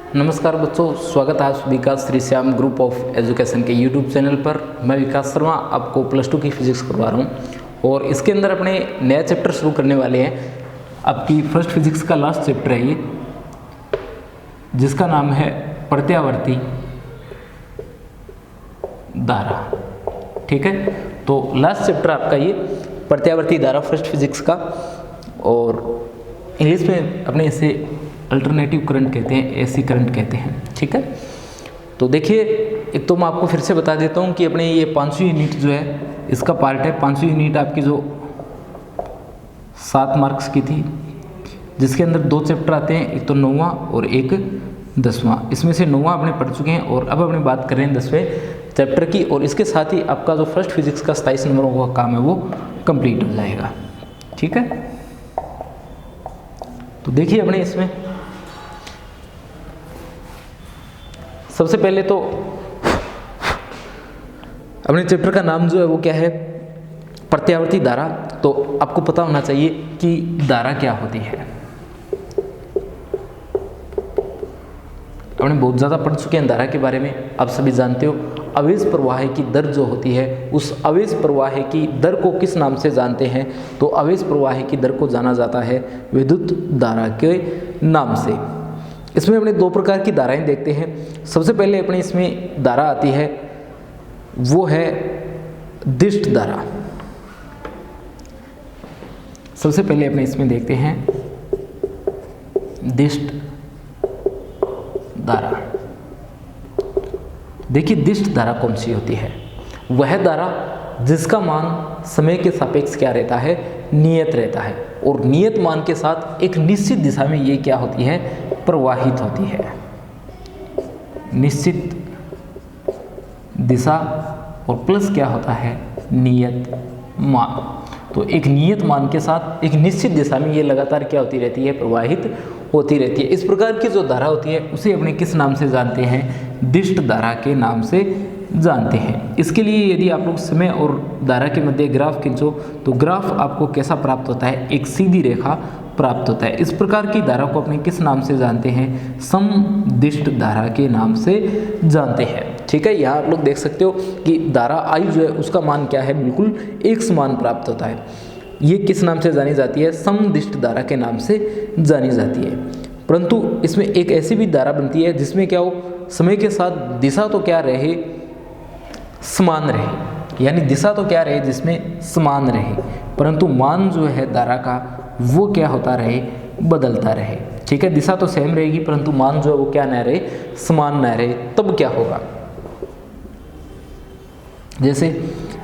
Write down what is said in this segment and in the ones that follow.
नमस्कार बच्चों, स्वागत है आप सभी का Shri Shyam group of education के यूट्यूब चैनल पर। मैं विकास शर्मा आपको +2 की फिजिक्स करवा रहा हूँ और इसके अंदर अपने नया चैप्टर शुरू करने वाले हैं। आपकी फर्स्ट फिजिक्स का लास्ट चैप्टर है ये, जिसका नाम है प्रत्यावर्ती धारा। ठीक है, तो लास्ट चैप्टर आपका ये प्रत्यावर्ती धारा फर्स्ट फिजिक्स का, और इंग्लिश में अपने इसे अल्टरनेटिव करंट कहते हैं, एसी करंट कहते हैं। ठीक है, तो देखिए, एक तो मैं आपको फिर से बता देता हूँ कि अपने ये 5वीं यूनिट जो है इसका पार्ट है। 5वीं यूनिट आपकी जो 7 मार्क्स की थी, जिसके अंदर 2 चैप्टर आते हैं, एक तो 9वां और एक 10वां। इसमें से 9वां अपने पढ़ चुके हैं और अब अपने बात कर रहे हैं 10वें चैप्टर की, और इसके साथ ही आपका जो फर्स्ट फिजिक्स का 27 नंबरों का काम है वो कंप्लीट हो जाएगा। ठीक है, तो देखिए अपने इसमें सबसे पहले तो अपने चैप्टर का नाम जो है वो क्या है, प्रत्यावर्ती धारा। तो आपको पता होना चाहिए कि धारा क्या होती है। हमने बहुत ज़्यादा पढ़ चुके हैं धारा के बारे में, आप सभी जानते हो। आवेश प्रवाह की दर जो होती है, उस आवेश प्रवाह की दर को किस नाम से जानते हैं? तो आवेश प्रवाह की दर को जाना जाता है विद्युत धारा के नाम से। इसमें अपने 2 प्रकार की धाराएं देखते हैं। सबसे पहले अपने इसमें धारा आती है वो है दिष्ट धारा। सबसे पहले अपने इसमें देखते हैं दिष्ट धारा। देखिए, दिष्ट धारा कौन सी होती है? वह धारा जिसका मान समय के सापेक्ष क्या रहता है, नियत रहता है, और नियत मान के साथ एक निश्चित दिशा में ये क्या होती है, प्रवाहित होती है। निश्चित दिशा और प्लस क्या होता है, नियत मान। तो एक नियत मान के साथ एक निश्चित दिशा में ये लगातार क्या होती रहती है, प्रवाहित होती रहती है। इस प्रकार की जो धारा होती है उसे अपने किस नाम से जानते हैं, दिष्ट धारा के नाम से जानते हैं। इसके लिए यदि आप लोग समय और धारा के मध्य ग्राफ खींचो तो ग्राफ आपको कैसा प्राप्त होता है, एक सीधी रेखा प्राप्त होता है। इस प्रकार की धारा को अपने किस नाम से जानते हैं, समदिष्ट धारा के नाम से जानते हैं। ठीक है, यहाँ आप लोग देख सकते हो कि धारा आई जो है उसका मान क्या है, बिल्कुल एक समान प्राप्त होता है। ये किस नाम से जानी जाती है, समदिष्ट धारा के नाम से जानी जाती है। परंतु इसमें एक ऐसी भी धारा बनती है जिसमें क्या हो, समय के साथ दिशा तो क्या रहे, समान रहे, यानी दिशा तो क्या रहे, जिसमें समान रहे, परंतु मान जो है धारा का वो क्या होता रहे, बदलता रहे। ठीक है, दिशा तो सेम रहेगी परंतु मान जो है वो क्या न रहे, समान न रहे। तब क्या होगा, जैसे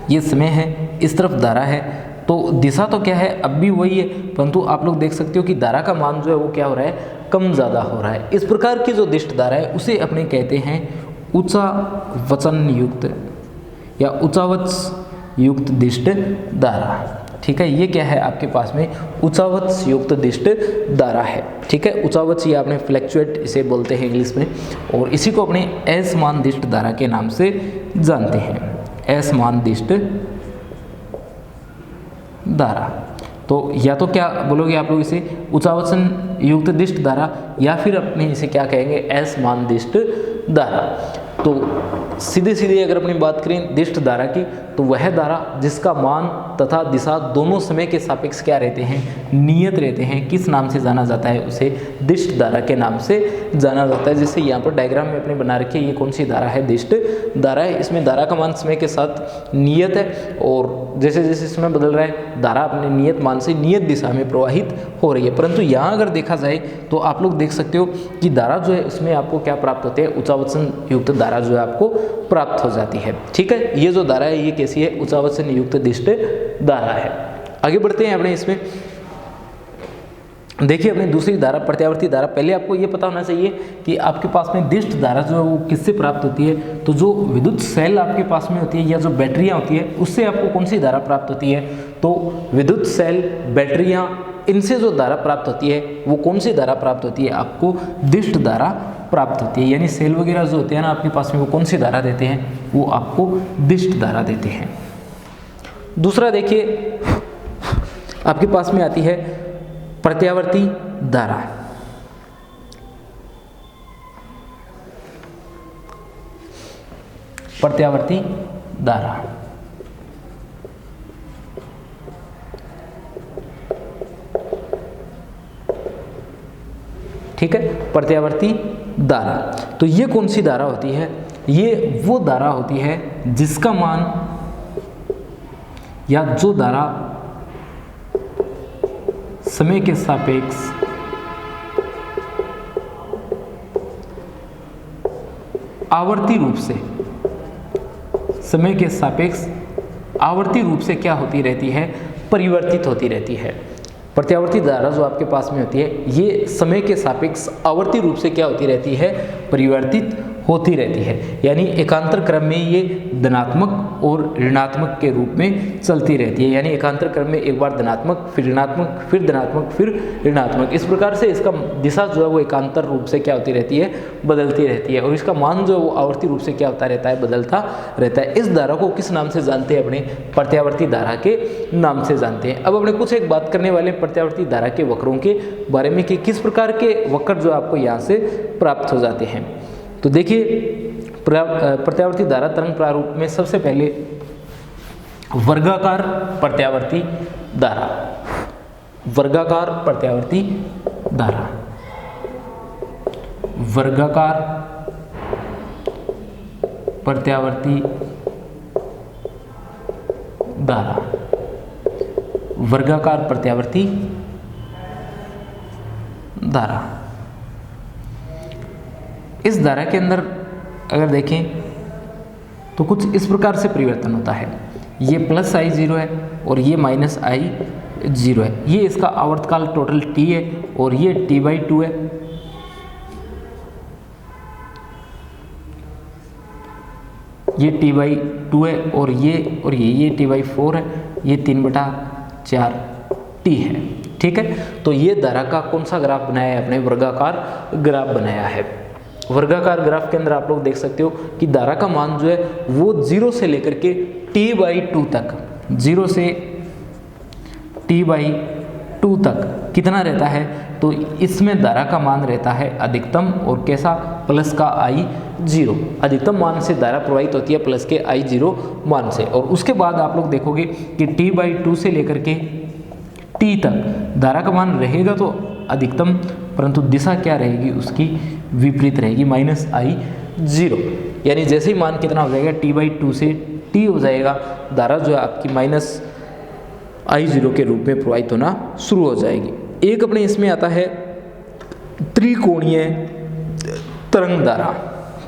ये समय है, इस तरफ धारा है, तो दिशा तो क्या है, अब भी वही है, परंतु आप लोग देख सकते हो कि धारा का मान जो है वो क्या हो रहा है, कम ज़्यादा हो रहा है। इस प्रकार की जो दिष्ट धारा है उसे अपने कहते हैं उच्चावचन युक्त या उच्चावच युक्त दिष्ट धारा। ठीक है, ये क्या है आपके पास में, उच्चावच युक्त दिष्ट धारा है। ठीक है, उच्चावच ये आपने फ्लैक्चुएट इसे बोलते हैं इंग्लिश में, और इसी को अपने असमान दिष्ट धारा के नाम से जानते हैं, असमान दिष्ट धारा। तो या तो क्या बोलोगे आप लोग, इसे उच्चावचन युक्त दिष्ट धारा, या फिर अपने इसे क्या कहेंगे, असमान दिष्ट धारा। तो सीधे सीधे अगर अपनी बात करें दिष्ट धारा की, तो वह धारा जिसका मान तथा दिशा दोनों समय के सापेक्ष क्या रहते हैं, नियत रहते हैं, किस नाम से जाना जाता है, उसे दिष्ट धारा के नाम से जाना जाता है। जैसे यहाँ पर डायग्राम में अपने बना रखी है, ये कौन सी धारा है, दिष्ट धारा है। इसमें धारा का मान समय के साथ नियत है, और जैसे जैसे समय बदल रहा है धारा अपने नियत मान से नियत दिशा में प्रवाहित हो रही है। परंतु यहाँ अगर देखा जाए तो आप लोग देख सकते हो कि धारा जो है उसमें आपको क्या प्राप्त होते हैं, उच्चावचन युक्त धारा जो है आपको प्राप्त हो जाती है। ठीक है, ये जो धारा है ये कैसी है, उच्चावचन युक्त दिष्ट धारा है। आगे बढ़ते हैं अपने इसमें, देखिए अपनी दूसरी धारा प्रत्यावर्ती धारा। पहले आपको ये पता होना चाहिए कि आपके पास में दिष्ट धारा जो है वो किससे प्राप्त होती है। तो जो विद्युत सेल आपके पास में होती है या जो बैटरियां होती है उससे आपको कौन सी धारा प्राप्त होती है, तो विद्युत सेल, बैटरियां, इनसे जो धारा प्राप्त होती है वो कौन सी धारा प्राप्त होती है, आपको दिष्ट धारा प्राप्त होती है। यानी सेल वगैरह जो होते हैं ना आपके पास में, वो कौन सी धारा देते हैं, वो आपको दिष्ट धारा देते हैं। दूसरा देखिए आपके पास में आती है प्रत्यावर्ती धारा। प्रत्यावर्ती धारा। ठीक है, प्रत्यावर्ती धारा। तो ये कौन सी धारा होती है? ये वो धारा होती है जिसका मान या जो धारा समय के सापेक्ष आवर्ती रूप से, समय के सापेक्ष आवर्ती रूप से क्या होती रहती है? परिवर्तित होती रहती है। प्रत्यावर्ती धारा जो आपके पास में होती है ये समय के सापेक्ष आवर्ती रूप से क्या होती रहती है? परिवर्तित होती रहती है। यानी एकांतर क्रम में ये धनात्मक और ऋणात्मक के रूप में चलती रहती है। यानी एकांतर क्रम में एक बार धनात्मक, फिर ऋणात्मक, फिर धनात्मक, फिर ऋणात्मक, इस प्रकार से इसका दिशा जो है वो एकांतर रूप से क्या होती रहती है? बदलती रहती है। और इसका मान जो है वो आवर्ती रूप से क्या होता रहता है? बदलता रहता है। इस धारा को किस नाम से जानते हैं? अपने प्रत्यावर्ती धारा के नाम से जानते हैं। अब अपने कुछ एक बात करने वाले प्रत्यावर्ती धारा के वक्रों के बारे में कि किस प्रकार के वक्र जो आपको यहाँ से प्राप्त हो जाते हैं। तो देखिए, प्रत्यावर्ती धारा तरंग प्रारूप में सबसे पहले वर्गाकार प्रत्यावर्ती धारा, वर्गाकार प्रत्यावर्ती धारा, वर्गाकार प्रत्यावर्ती धारा, वर्गाकार प्रत्यावर्ती धारा। इस धारा के अंदर अगर देखें तो कुछ इस प्रकार से परिवर्तन होता है। ये प्लस I0 है और ये माइनस I0 है। ये इसका आवर्तकाल टोटल T है और ये T/2 है। ये T/2 है और ये T/4 है। ये 3/4 T है। ठीक है, तो ये धारा का कौन सा ग्राफ बनाया है? अपने वर्गाकार ग्राफ बनाया है। वर्गाकार ग्राफ के अंदर आप लोग देख सकते हो कि धारा का मान जो है वो 0 से लेकर के T/2 तक, 0 से T/2 तक कितना रहता है? तो इसमें धारा का मान रहता है अधिकतम और कैसा? प्लस का I0। अधिकतम मान से धारा प्रवाहित होती है प्लस के I0 मान से। और उसके बाद आप लोग देखोगे कि T/2 से लेकर के T तक धारा का मान रहेगा तो अधिकतम, परंतु दिशा क्या रहेगी? उसकी विपरीत रहेगी, माइनस I0। यानी जैसे ही मान कितना हो जाएगा? T/2 से T हो जाएगा, धारा जो है आपकी माइनस I0 के रूप में प्रवाहित होना शुरू हो जाएगी। एक अपने इसमें आता है त्रिकोणीय तरंग धारा,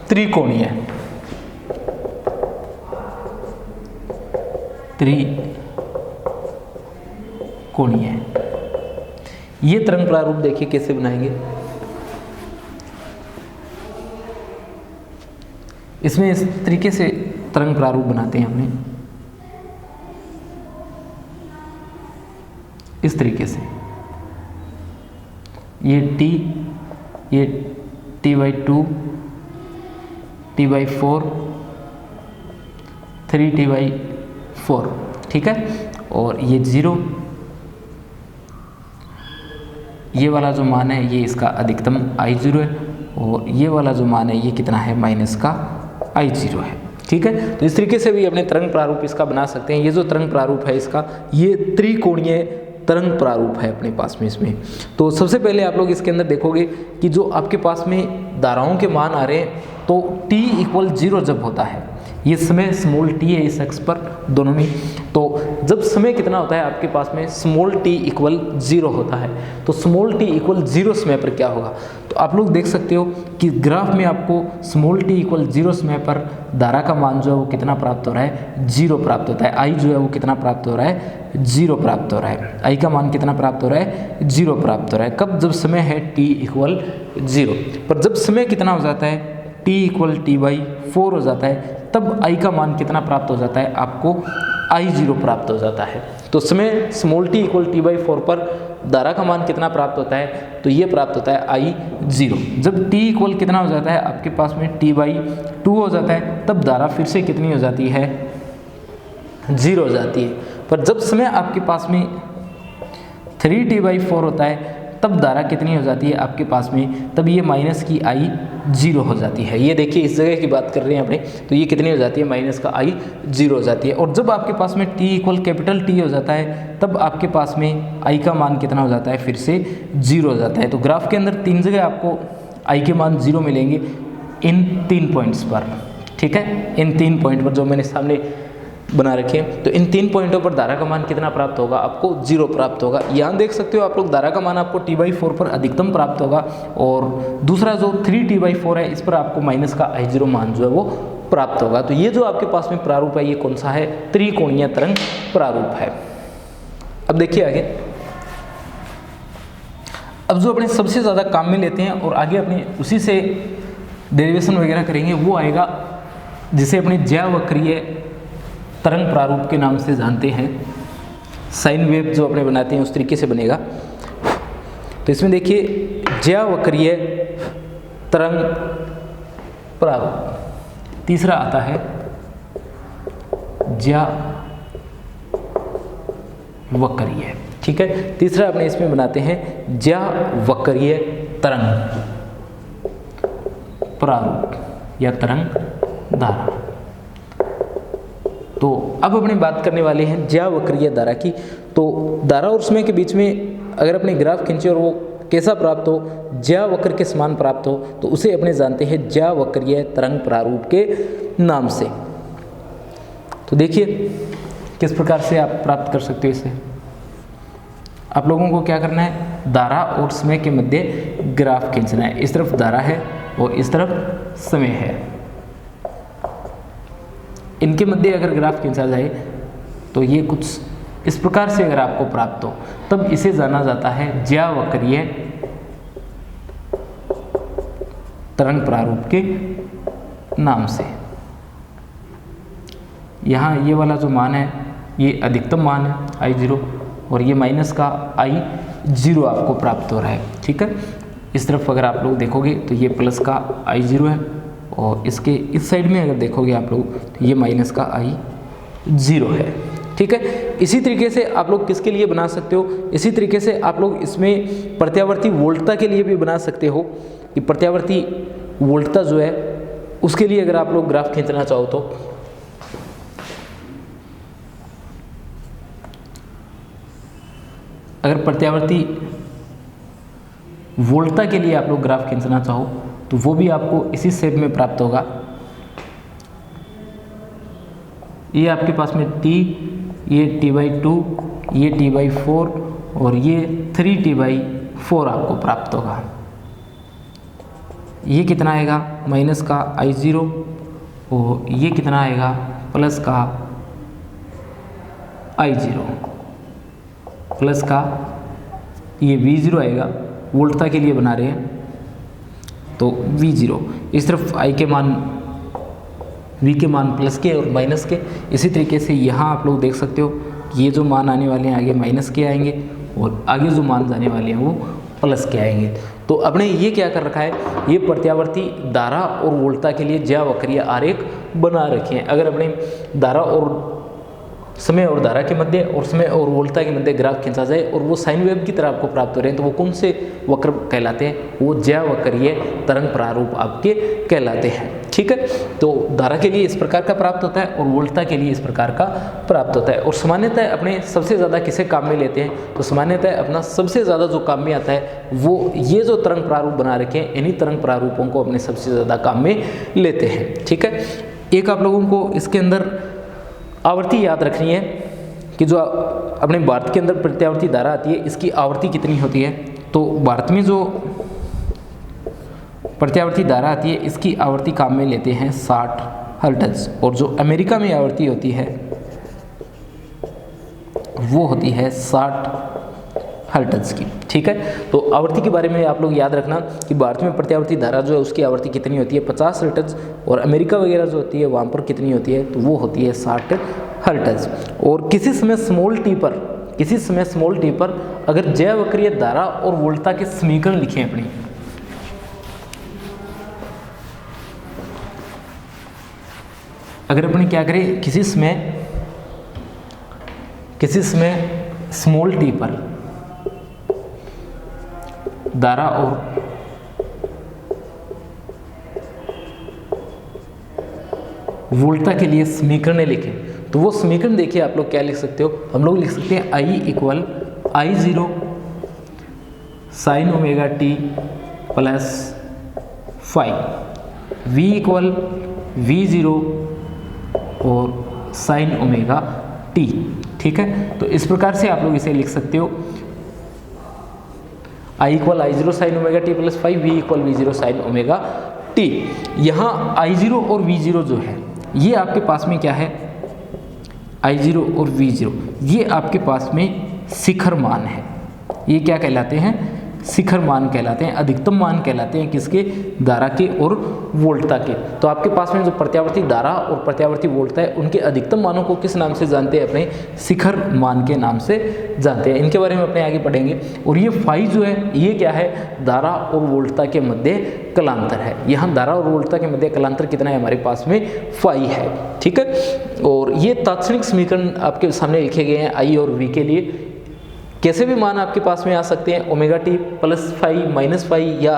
त्रिकोणीय ये तरंग प्रारूप देखिए कैसे बनाएंगे। इसमें इस तरीके से तरंग प्रारूप बनाते हैं हमने, इस तरीके से। ये T/2, T/4, 3T/4, ठीक है। और ये 0, ये वाला जो मान है ये इसका अधिकतम I0 है और ये वाला जो मान है ये कितना है? माइनस का I0 है। ठीक है, तो इस तरीके से भी अपने तरंग प्रारूप इसका बना सकते हैं। ये जो तरंग प्रारूप है इसका, ये त्रिकोणीय तरंग प्रारूप है अपने पास में इसमें। तो सबसे पहले आप लोग इसके अंदर देखोगे कि जो आपके पास में धाराओं के मान आ रहे हैं तो T=0 जब होता है, ये समय स्मॉल t है इस अक्ष पर दोनों में, तो जब समय कितना होता है आपके पास में? स्मॉल t=0 होता है। तो स्मॉल t=0 समय पर क्या होगा? तो आप लोग देख सकते हो कि ग्राफ में आपको स्मॉल t=0 समय पर धारा का मान जो है वो कितना प्राप्त हो रहा है? 0 प्राप्त होता है। I जो है वो कितना प्राप्त हो रहा है? 0 प्राप्त हो रहा है। I का मान कितना प्राप्त हो रहा है? 0 प्राप्त हो रहा है। कब? जब समय है t=0। पर जब समय कितना हो जाता है? t=T/4 हो जाता है, तब I का मान कितना प्राप्त हो जाता है? आपको I0 प्राप्त हो जाता है। तो समय स्मॉल t=T/4 पर धारा का मान कितना प्राप्त होता है? तो ये प्राप्त होता है I0। जब t कितना हो जाता है आपके पास में? T/2 हो जाता है, तब धारा फिर से कितनी हो जाती है? 0 हो जाती है। पर जब समय आपके पास में 3T/4 होता है तब धारा कितनी हो जाती है आपके पास में, तब ये माइनस की आई 0 हो जाती है। ये देखिए इस जगह की बात कर रहे हैं अपने, तो ये कितनी हो जाती है, माइनस का आई 0 हो जाती है। और जब आपके पास में t इक्वल कैपिटल T हो जाता है तब आपके पास में आई का मान कितना हो जाता है, फिर से 0 हो जाता है। तो ग्राफ के अंदर 3 जगह आपको आई के मान 0 मिलेंगे इन 3 पॉइंट्स पर, ठीक है, इन 3 पॉइंट पर जो मैंने सामने बना रखे हैं। तो इन 3 पॉइंटों पर धारा का मान कितना प्राप्त होगा, आपको 0 प्राप्त होगा। यहाँ देख सकते हो आप लोग धारा का मान आपको T/4 पर अधिकतम प्राप्त होगा, और दूसरा जो 3T/4 है इस पर आपको माइनस का I0 मान जो है वो प्राप्त होगा। तो ये जो आपके पास में प्रारूप है ये कौन सा है, त्रिकोणीय तरंग प्रारूप है। अब देखिए आगे, अब जो अपने सबसे ज़्यादा काम में लेते हैं और आगे अपने उसी से डेरिवेशन वगैरह करेंगे, वो आएगा जिसे अपने ज्यावक्रीय तरंग प्रारूप के नाम से जानते हैं। साइन वेव जो अपने बनाते हैं उस तरीके से बनेगा। तो इसमें देखिए ज्यावक्रीय तरंग प्रारूप, तीसरा आता है ज्यावक्रीय, ठीक है। तीसरा अपने इसमें बनाते हैं ज्यावक्रीय तरंग प्रारूप या तरंग धारा। तो अब अपने बात करने वाले हैं ज्यावक्रीय धारा की। तो धारा और समय के बीच में अगर अपने ग्राफ खींचे और वो कैसा प्राप्त हो, ज्यावक्र के समान प्राप्त हो, तो उसे अपने जानते हैं ज्यावक्रीय तरंग प्रारूप के नाम से। तो देखिए किस प्रकार से आप प्राप्त कर सकते हो इसे। आप लोगों को क्या करना है, धारा और समय के मध्य ग्राफ खींचना है। इस तरफ धारा है और इस तरफ समय है, इनके मध्य अगर ग्राफ खींचा जाए तो ये कुछ इस प्रकार से अगर आपको प्राप्त हो, तब इसे जाना जाता है ज्यावक्रीय तरंग प्रारूप के नाम से। यहाँ ये वाला जो मान है ये अधिकतम मान है I0, और ये माइनस का I0 आपको प्राप्त हो रहा है, ठीक है। इस तरफ अगर आप लोग देखोगे तो ये प्लस का I0 है, और इसके इस साइड में अगर देखोगे आप लोग तो ये माइनस का I0 है, ठीक है। इसी तरीके से आप लोग किसके लिए बना सकते हो, इसी तरीके से आप लोग इसमें प्रत्यावर्ती वोल्टता के लिए भी बना सकते हो कि प्रत्यावर्ती वोल्टता जो है उसके लिए अगर आप लोग ग्राफ खींचना चाहो तो अगर प्रत्यावर्ती वोल्टता के लिए आप लोग ग्राफ खींचना चाहो तो वो भी आपको इसी शेप में प्राप्त होगा। ये आपके पास में T, ये T/2, ये T/4 और ये 3T/4 आपको प्राप्त होगा। ये कितना आएगा, माइनस का I0, और ये कितना आएगा, प्लस का I0, प्लस का ये V0 आएगा। वोल्टता के लिए बना रहे हैं तो V0, इस तरफ I के मान V के मान प्लस के और माइनस के। इसी तरीके से यहाँ आप लोग देख सकते हो ये जो मान आने वाले हैं आगे माइनस के आएंगे, और आगे जो मान जाने वाले हैं वो प्लस के आएंगे। तो अपने ये क्या कर रखा है, ये प्रत्यावर्ती धारा और वोल्टता के लिए ज्यावक्रीय आरेख बना रखे हैं। अगर अपने धारा और समय और धारा के मध्य और समय और वोल्टता के मध्य ग्राफ खींचा जाए और वो साइन वेव की तरह आपको प्राप्त हो रहे हैं, तो वो कौन से वक्र कहलाते हैं, वो ज्यावक्रीय तरंग प्रारूप आपके कहलाते हैं, ठीक है। तो धारा के लिए इस प्रकार का प्राप्त होता है और वोल्टता के लिए इस प्रकार का प्राप्त होता है। और सामान्यतः अपने सबसे ज़्यादा किसे काम में लेते हैं, तो सामान्यतः अपना सबसे ज़्यादा जो काम में आता है वो ये जो तरंग प्रारूप बना रखे हैं, इन्हीं तरंग प्रारूपों को अपने सबसे ज़्यादा काम में लेते हैं, ठीक है। एक आप लोगों को इसके अंदर आवृत्ति याद रखनी है कि जो अपने भारत के अंदर प्रत्यावर्ती धारा आती है इसकी आवृत्ति कितनी होती है। तो भारत में जो प्रत्यावर्ती धारा आती है इसकी आवृत्ति काम में लेते हैं 60 हर्ट्ज, और जो अमेरिका में आवृत्ति होती है वो होती है 60 हर्ट्ज की, ठीक है। तो आवृत्ति के बारे में आप लोग याद रखना कि भारत में प्रत्यावर्ती धारा जो है उसकी आवृत्ति कितनी होती है, 50 हर्ट्ज, और अमेरिका वगैरह जो होती है वहाँ पर कितनी होती है, तो वो होती है 60 हर्ट्ज। और किसी समय स्मॉल टी पर अगर ज्यावक्रीय धारा और वोल्टता के समीकरण लिखे अपने, अगर अपने क्या करें किसी समय स्मॉल टी पर धारा और वोल्टता के लिए समीकरण लिखें, तो वो समीकरण देखिए आप लोग क्या लिख सकते हो, हम लोग लिख सकते हैं I equal I0 sign omega T plus five, V equal V0 और साइन ओमेगा टी। ठीक है, तो इस प्रकार से आप लोग इसे लिख सकते हो I equal I0 sign omega T plus five, V equal V0 sign omega T. यहाँ I0 और V0 जो है ये आपके पास में क्या है, I0 और V0 ये आपके पास में शिखर मान है। ये क्या कहलाते हैं, शिखर मान कहलाते हैं, अधिकतम मान कहलाते हैं किसके, धारा के और वोल्टता के। तो आपके पास में जो प्रत्यावर्ती धारा और प्रत्यावर्ती वोल्टता है उनके अधिकतम मानों को किस नाम से जानते हैं, अपने शिखर मान के नाम से जानते हैं। इनके बारे में अपने आगे पढ़ेंगे। और ये फाई जो है ये क्या है, धारा और वोल्टता के मध्य कलांतर है। यहाँ धारा और वोल्टता के मध्य कलांतर कितना है, हमारे पास में फाई है। ठीक है, और ये तात्क्षणिक समीकरण आपके सामने लिखे गए हैं आई और वी के लिए। कैसे भी मान आपके पास में आ सकते हैं, omega T plus phi minus phi, या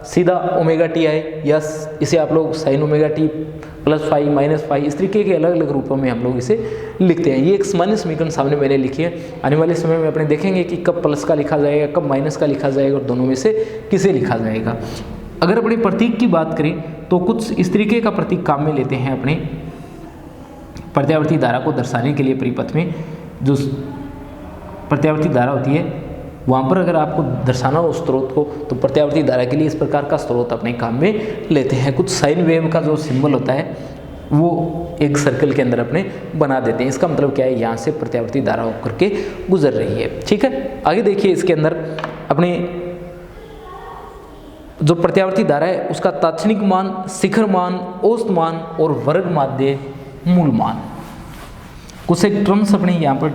सीधा ओमेगा टी आए, या इसे आप लोग sine omega T plus phi minus phi, इस तरीके के अलग अलग रूपों में हम लोग इसे लिखते हैं। ये एक सामान्य समीकरण सामने मैंने लिखी है। आने वाले समय में अपने देखेंगे कि कब प्लस का लिखा जाएगा, कब माइनस का लिखा जाएगा, और दोनों में से किसे लिखा जाएगा। अगर अपने प्रतीक की बात करें तो कुछ इस तरीके का प्रतीक काम में लेते हैं अपने प्रत्यावर्ती धारा को दर्शाने के लिए। परिपथ में जो प्रत्यावर्ती धारा होती है वहाँ पर अगर आपको दर्शाना हो स्रोत को, तो प्रत्यावर्ती धारा के लिए इस प्रकार का स्रोत अपने काम में लेते हैं। कुछ साइन वेव का जो सिंबल होता है वो एक सर्कल के अंदर अपने बना देते हैं। इसका मतलब क्या है, यहाँ से प्रत्यावर्ती धारा होकर के गुजर रही है। ठीक है, आगे देखिए इसके अंदर अपने जो प्रत्यावर्ती धारा है उसका तात्क्षणिक मान, शिखर मान, औसत मान और वर्ग माध्य मूल मान, कुछ एक टर्म्स अपने यहाँ पर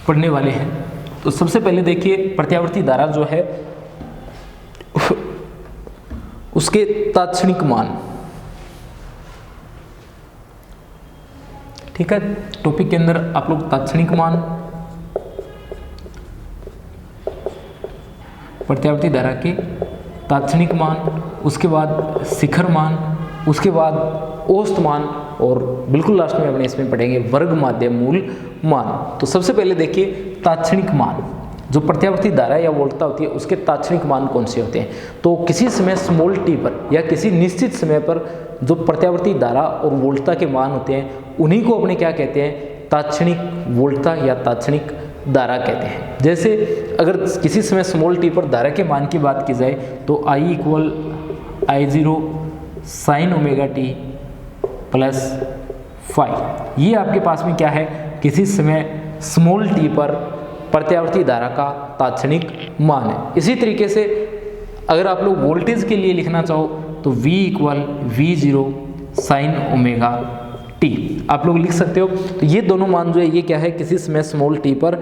पढ़ने वाले हैं। तो सबसे पहले देखिए प्रत्यावर्ती धारा जो है उसके तात्क्षणिक मान। ठीक है, टॉपिक के अंदर आप लोग तात्क्षणिक मान, प्रत्यावर्ती धारा के तात्क्षणिक मान, उसके बाद शिखर मान, उसके बाद औसत मान, और बिल्कुल लास्ट में अपने इसमें पढ़ेंगे वर्ग माध्य मूल मान। तो सबसे पहले देखिए तात्क्षणिक मान, जो प्रत्यावर्ती धारा या वोल्टता होती है उसके तात्क्षणिक मान कौन से होते हैं। तो किसी समय स्मॉल टी पर या किसी निश्चित समय पर जो प्रत्यावर्ती धारा और वोल्टता के मान होते हैं उन्हीं को अपने क्या कहते हैं, तात्क्षणिक वोल्टता या तात्क्षणिक धारा कहते हैं। जैसे अगर किसी समय स्मॉल टी पर धारा के मान की बात की जाए तो I equal I0 sign omega T plus five, ये आपके पास में क्या है, किसी समय स्मॉल टी पर प्रत्यावर्ती धारा का तात्क्षणिक मान है। इसी तरीके से अगर आप लोग वोल्टेज के लिए लिखना चाहो तो V equal V0 sign omega T आप लोग लिख सकते हो। तो ये दोनों मान जो है ये क्या है, किसी समय स्मॉल टी पर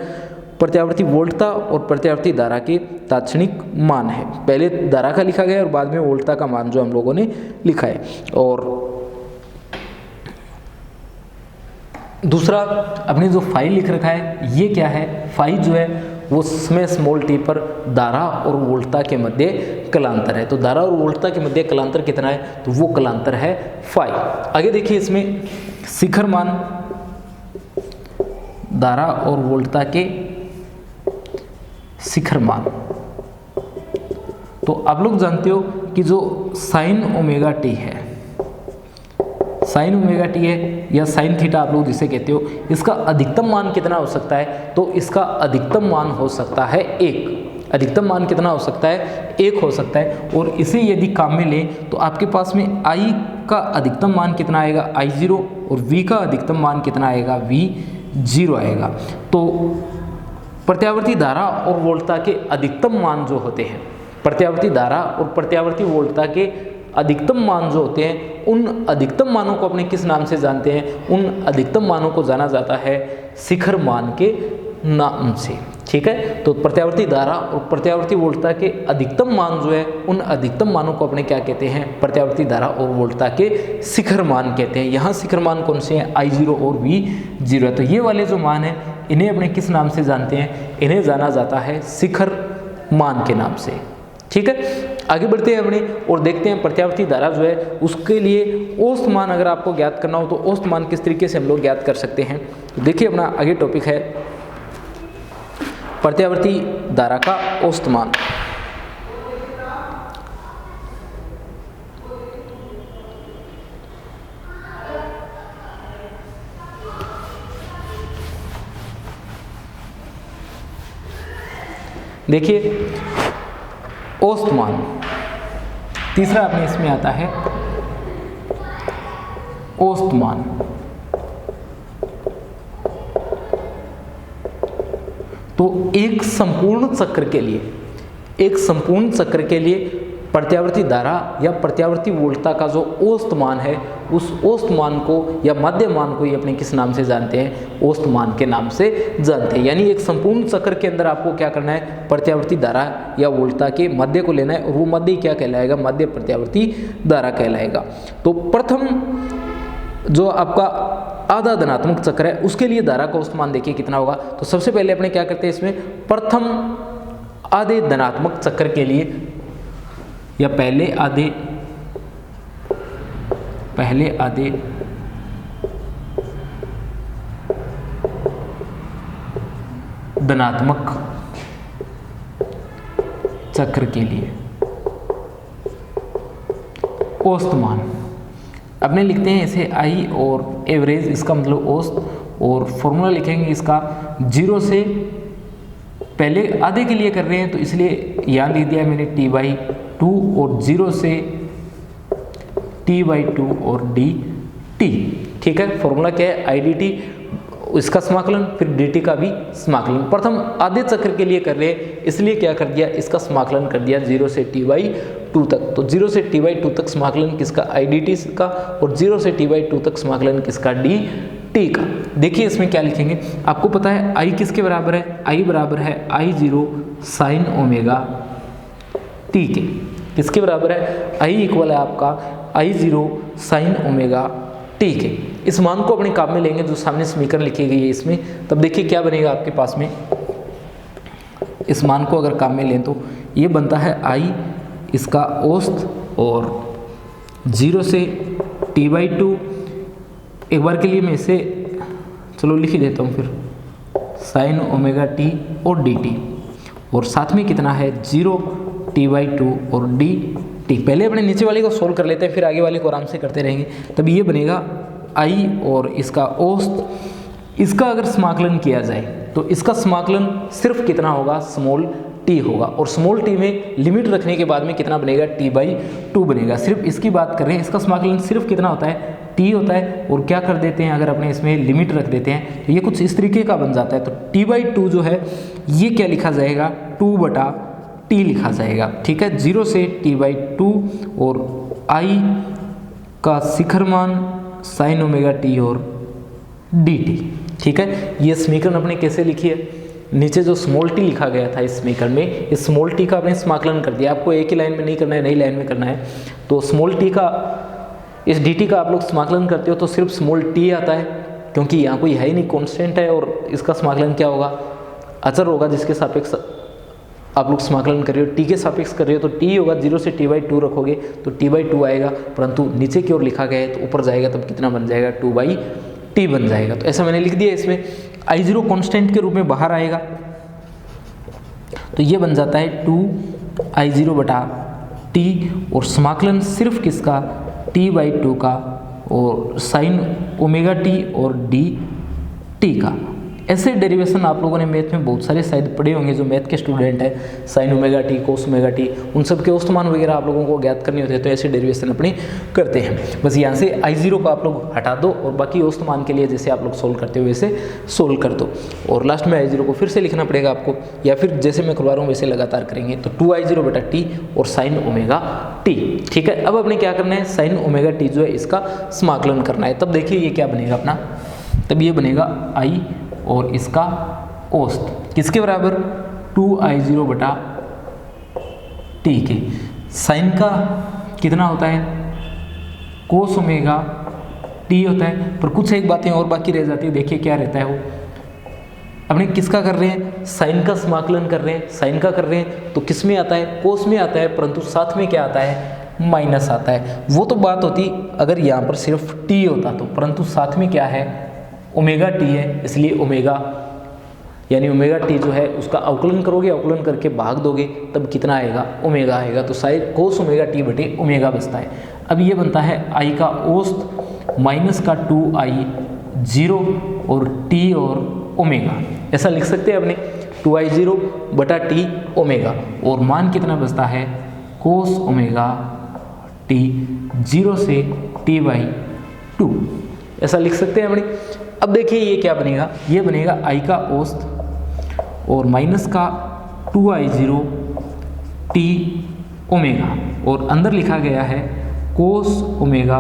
प्रत्यावर्ती वोल्टता और प्रत्यावर्ती धारा के तात्क्षणिक मान है। पहले धारा का लिखा गया और बाद में वोल्टता का मान जो हम लोगों ने लिखा है। और दूसरा अपने जो फाई लिख रखा है ये क्या है, फाई जो है वो समय स्मॉल टी पर धारा और वोल्टता के मध्य कलांतर है। तो धारा और वोल्टता के मध्य कलांतर कितना है, तो वो कलांतर है फाई। आगे देखिए इसमें शिखर मान, धारा और वोल्टता के शिखर मान। तो आप लोग जानते हो कि जो साइन ओमेगा टी है, साइन ओमेगा टी है या साइन थीटा आप लोग जिसे कहते हो, इसका अधिकतम मान कितना हो सकता है, तो इसका अधिकतम मान हो सकता है 1। अधिकतम मान कितना हो सकता है, 1 हो सकता है। और इसे यदि काम में लें तो आपके पास में I का अधिकतम मान कितना आएगा, I0, और V का अधिकतम मान कितना आएगा, V0 आएगा। तो प्रत्यावर्ती धारा और वोल्टता के अधिकतम मान जो होते हैं, प्रत्यावर्ती धारा और प्रत्यावर्ती वोल्टता के अधिकतम मान जो होते हैं, उन अधिकतम मानों को अपने किस नाम से जानते हैं, उन अधिकतम मानों को जाना जाता है शिखर मान के नाम से। ठीक है, तो प्रत्यावर्ती धारा और प्रत्यावर्ती वोल्टता के अधिकतम मान जो है उन अधिकतम मानों को अपने क्या कहते हैं, प्रत्यावर्ती धारा और वोल्टता के शिखर मान कहते हैं। यहाँ शिखर मान कौन से हैं, I0 और V0 है। तो ये वाले जो मान हैं इन्हें अपने किस नाम से जानते हैं, इन्हें जाना जाता है शिखर मान के नाम से। ठीक है, आगे बढ़ते हैं अपने और देखते हैं प्रत्यावर्ती धारा जो है उसके लिए औसत मान अगर आपको ज्ञात करना हो तो औसत मान किस तरीके से हम लोग ज्ञात कर सकते हैं। तो देखिए अपना आगे टॉपिक है प्रत्यावर्ती धारा का औसत मान। देखिए औसत मान, तीसरा अपने इसमें आता है औसत मान। तो एक संपूर्ण चक्र के लिए प्रत्यावर्ती धारा या प्रत्यावर्ती वोल्टता का जो औसत मान है उस औसत मान को या माध्य मान को ये अपने किस नाम से जानते हैं, औसत मान के नाम से जानते हैं। यानी एक संपूर्ण चक्र के अंदर आपको क्या करना है, प्रत्यावर्ती धारा या वोल्टता के मध्य को लेना है और वो मध्य क्या कहलाएगा, मध्य प्रत्यावर्ती धारा कहलाएगा। तो प्रथम जो आपका आधा धनात्मक चक्र है उसके लिए धारा का औसत मान देखिए कितना होगा। तो सबसे पहले अपने क्या करते हैं इसमें, प्रथम आधे धनात्मक चक्र के लिए या पहले आधे धनात्मक चक्र के लिए औसत मान अपने लिखते हैं इसे आई और एवरेज, इसका मतलब औसत, और फॉर्मूला लिखेंगे इसका 0 से पहले आधे के लिए कर रहे हैं तो इसलिए यहाँ लिख दिया मैंने T/2 और 0 से T/2 और dt। ठीक है, फॉर्मूला क्या है, IDT, इसका समाकलन फिर dt का भी समाकलन। प्रथम आधे चक्र के लिए कर रहे हैं इसलिए क्या कर दिया, इसका समाकलन कर दिया 0 से T/2 तक। तो 0 से T/2 तक समाकलन किसका, IDT का, और 0 से T/2 तक समाकलन किसका, dt का। देखिए इसमें क्या लिखेंगे, आपको पता है I किसके बराबर है, I बराबर है I0 sin ओमेगा t के। किसके बराबर है, I इक्वल है आपका I0 sin ओमेगा t के। इस मान को अपने काम में लेंगे जो सामने समीकरण लिखी गई है इसमें, तब देखिए क्या बनेगा आपके पास में। इस मान को अगर काम में लें तो ये बनता है I इसका औसत और 0 से T/2, एक बार के लिए मैं इसे चलो लिख ही देता हूँ फिर, साइन ओमेगा t और dt, और साथ में कितना है 0 T/2 और dt। पहले अपने नीचे वाले को सोल्व कर लेते हैं फिर आगे वाले को आराम से करते रहेंगे। तब ये बनेगा I और इसका औसत, इसका अगर समाकलन किया जाए तो इसका समाकलन सिर्फ कितना होगा, स्मॉल t होगा, और स्मॉल t में लिमिट रखने के बाद में कितना बनेगा, T/2 बनेगा। सिर्फ इसकी बात कर रहे हैं, इसका समाकलन सिर्फ कितना होता है, t होता है, और क्या कर देते हैं अगर अपने इसमें लिमिट रख देते हैं तो ये कुछ इस तरीके का बन जाता है। तो T/2 जो है ये क्या लिखा जाएगा, 2/t लिखा जाएगा। ठीक है, 0 से T/2 और I का शिखर मान साइन ओमेगा t और dt। ठीक है, ये समीकरण अपने कैसे लिखी है, नीचे जो स्मॉल t लिखा गया था इस समीकरण में, इस स्मॉल t का आपने समाकलन कर दिया। आपको एक ही लाइन में नहीं करना है, नई लाइन में करना है। तो स्मॉल t का इस dt का आप लोग समाकलन करते हो तो सिर्फ स्मॉल t आता है, क्योंकि यहाँ कोई है ही नहीं, कांस्टेंट है, और इसका समाकलन क्या होगा, अचर होगा, जिसके सापेक्ष आप लोग समाकलन कर रहे हो, t के सापेक्ष कर रहे हो तो t होगा, 0 से T/2 रखोगे तो T/2 आएगा, परंतु नीचे की ओर लिखा गया है तो ऊपर जाएगा तब कितना बन जाएगा, 2/t बन जाएगा। तो ऐसा मैंने लिख दिया। इसमें I0 कांस्टेंट के रूप में बाहर आएगा तो ये बन जाता है 2I0/t, और समाकलन सिर्फ किसका, T/2 का और साइन ओमेगा t और dt का। ऐसे डेरिवेशन आप लोगों ने मैथ में बहुत सारे शायद पढ़े होंगे, जो मैथ के स्टूडेंट हैं, साइन ओमेगा टी, कोस ओमेगा टी, उन सब के औसत मान वगैरह आप लोगों को ज्ञात करने होते हैं, तो ऐसे डेरिवेशन अपने करते हैं। बस यहाँ से I0 को आप लोग हटा दो और बाकी औसत मान के लिए जैसे आप लोग सोल्व करते हो वैसे सोल्व कर दो, और लास्ट में I0 को फिर से लिखना पड़ेगा आपको, या फिर जैसे मैं करवा रहा हूँ वैसे लगातार करेंगे। तो 2I0/t और साइन ओमेगा t। ठीक है, अब अपने क्या करना है, साइन ओमेगा t जो है इसका समाकलन करना है। तब देखिए ये क्या बनेगा अपना, तब ये बनेगा I और इसका औसत किसके बराबर, 2I0/t के। साइन का कितना होता है, कोस ओमेगा t होता है, पर कुछ एक बातें और बाकी रह जाती है। देखिए क्या रहता है वो, अपने किसका कर रहे हैं, साइन का समाकलन कर रहे हैं, साइन का कर रहे हैं तो किस में आता है, कोस में आता है, परंतु साथ में क्या आता है, माइनस आता है। वो तो बात होती अगर यहाँ पर सिर्फ टी होता तो, परंतु साथ में क्या है, ओमेगा टी है, इसलिए ओमेगा यानी ओमेगा टी जो है उसका अवकलन करोगे, अवकलन करके भाग दोगे तब कितना आएगा, ओमेगा आएगा। तो साइन कोस ओमेगा टी बटे ओमेगा बचता है। अब ये बनता है आई का औसत माइनस का 2i 0 और t और ओमेगा, ऐसा लिख सकते हैं अपने 2i 0 बटा t ओमेगा, और मान कितना बचता है, कोस ओमेगा t 0 से t/2, ऐसा लिख सकते हैं अपने। अब देखिए ये क्या बनेगा, ये बनेगा आई का औसत और माइनस का 2i 0 t ओमेगा, और अंदर लिखा गया है कोस ओमेगा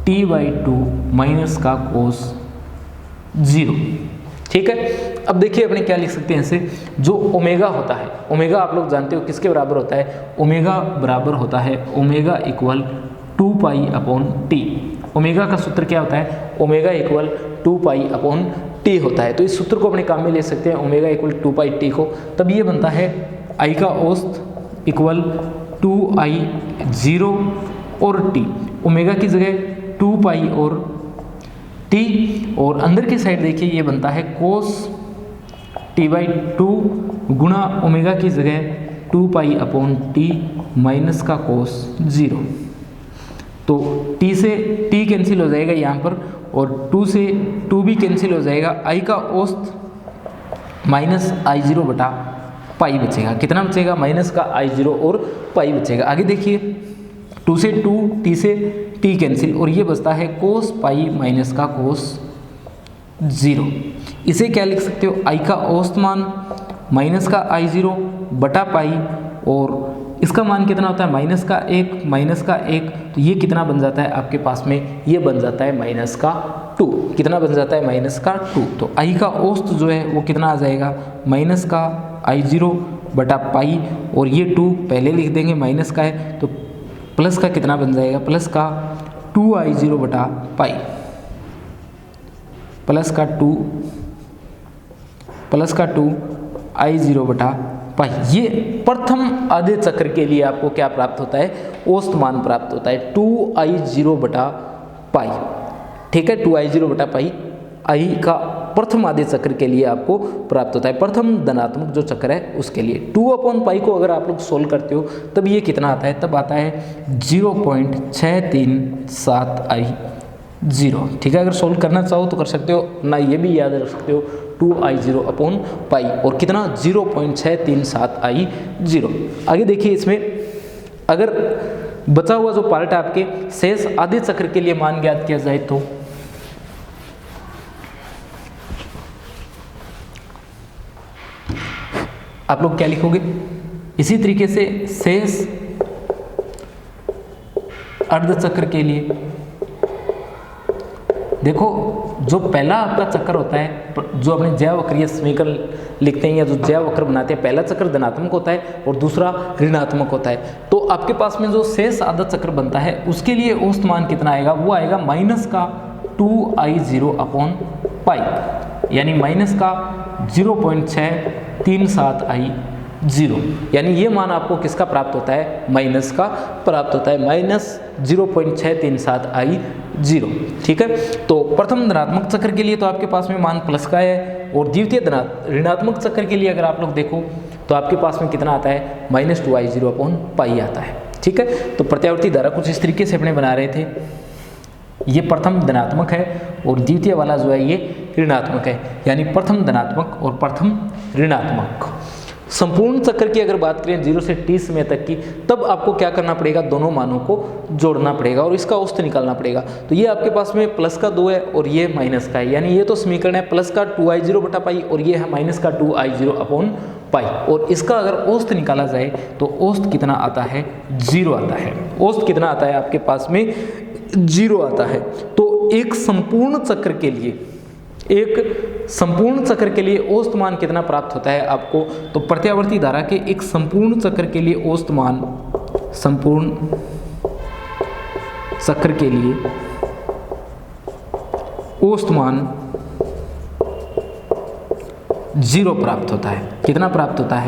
t/2 माइनस का कोस 0। ठीक है, अब देखिए अपने क्या लिख सकते हैं इसे, जो ओमेगा होता है, ओमेगा आप लोग जानते हो किसके बराबर होता है, ओमेगा बराबर होता है ओमेगा इक्वल 2π/t। ओमेगा का सूत्र क्या होता है, ओमेगा इक्वल 2π/t होता है। तो इस सूत्र को अपने काम में ले सकते हैं, ओमेगा इक्वल 2π/t को। तब ये बनता है आई का औसत इक्वल 2i 0 और t, ओमेगा की जगह 2π और t, और अंदर की साइड देखिए ये बनता है कोस t/2 गुणा ओमेगा की जगह 2π/t माइनस का कोस 0। तो t से t कैंसिल हो जाएगा यहाँ पर, और 2 से 2 भी कैंसिल हो जाएगा। आई का औसत माइनस i0 बटा पाई बचेगा, कितना बचेगा, माइनस का i0 और पाई बचेगा। आगे देखिए 2 से 2, t से t कैंसिल, और ये बचता है कोस पाई माइनस का कोस 0। इसे क्या लिख सकते हो, आई का औसत मान माइनस का i0 बटा पाई, और इसका मान कितना होता है, माइनस का 1, तो ये कितना बन जाता है आपके पास में, ये बन जाता है माइनस का 2। कितना बन जाता है, माइनस का 2। तो आई का औसत जो है वो कितना आ जाएगा, माइनस का i0 बटा पाई, और ये 2 पहले लिख देंगे, माइनस का है तो प्लस का कितना बन जाएगा, प्लस का 2i0 बटा पाई, प्लस का 2i0 बटा पाई। ये प्रथम आधे चक्र के लिए आपको क्या प्राप्त होता है, औसत मान प्राप्त होता है 2i0 बटा पाई। ठीक है, 2i0 बटा पाई आई का प्रथम आधे चक्र के लिए आपको प्राप्त होता है, प्रथम धनात्मक जो चक्र है उसके लिए। 2/पाई को अगर आप लोग सोल्व करते हो तब ये कितना आता है, तब आता है 0.637i0। ठीक है, अगर सोल्व करना चाहो तो कर सकते हो, ना ये भी याद रख सकते हो 2i0/पाई, और कितना 0.637i0। आगे देखिए इसमें अगर बचा हुआ जो पार्ट है आपके शेष आधे चक्र के लिए मान ज्ञात किया जाए तो आप लोग क्या लिखोगे, इसी तरीके से शेष अर्धचक्र के लिए देखो, जो पहला आपका चक्र होता है, जो अपने जैवक्रीय समीकरण लिखते हैं या जो जैवक्र बनाते हैं, पहला चक्र धनात्मक होता है और दूसरा ऋणात्मक होता है। तो आपके पास में जो शेष आधा चक्र बनता है उसके लिए औसत मान कितना आएगा, वो आएगा माइनस का 2i0/पाई, यानी माइनस का 0.637i0, यानी ये मान आपको किसका प्राप्त होता है, माइनस का प्राप्त होता है, माइनस 0.637i0। ठीक है, तो प्रथम धनात्मक चक्र के लिए तो आपके पास में मान प्लस का है, और द्वितीय ऋणात्मक चक्र के लिए अगर आप लोग देखो तो आपके पास में कितना आता है, माइनस 2i0/पाई आता है। ठीक है, तो प्रत्यावर्ती धारा कुछ इस तरीके से अपने बना रहे थे, ये प्रथम धनात्मक है और द्वितीय वाला जो है ये ऋणात्मक है, यानी प्रथम धनात्मक और प्रथम ऋणात्मक। संपूर्ण चक्र की अगर बात करें 0 से t समय तक की, तब आपको क्या करना पड़ेगा, दोनों मानों को जोड़ना पड़ेगा और इसका औसत निकालना पड़ेगा। तो ये आपके पास में प्लस का 2 है और ये माइनस का है, यानी ये तो समीकरण है प्लस का 2i0/पाई और ये है माइनस का 2i0/पाई, और इसका अगर औसत निकाला जाए तो औसत कितना आता है, 0 आता है। औसत कितना आता है आपके पास में, 0 आता है। तो एक संपूर्ण चक्र के लिए औसत मान कितना प्राप्त होता है आपको, तो प्रत्यावर्ती धारा के एक संपूर्ण चक्र के लिए औसत मान, संपूर्ण चक्र के लिए औसत मान 0 प्राप्त होता है। कितना प्राप्त होता है?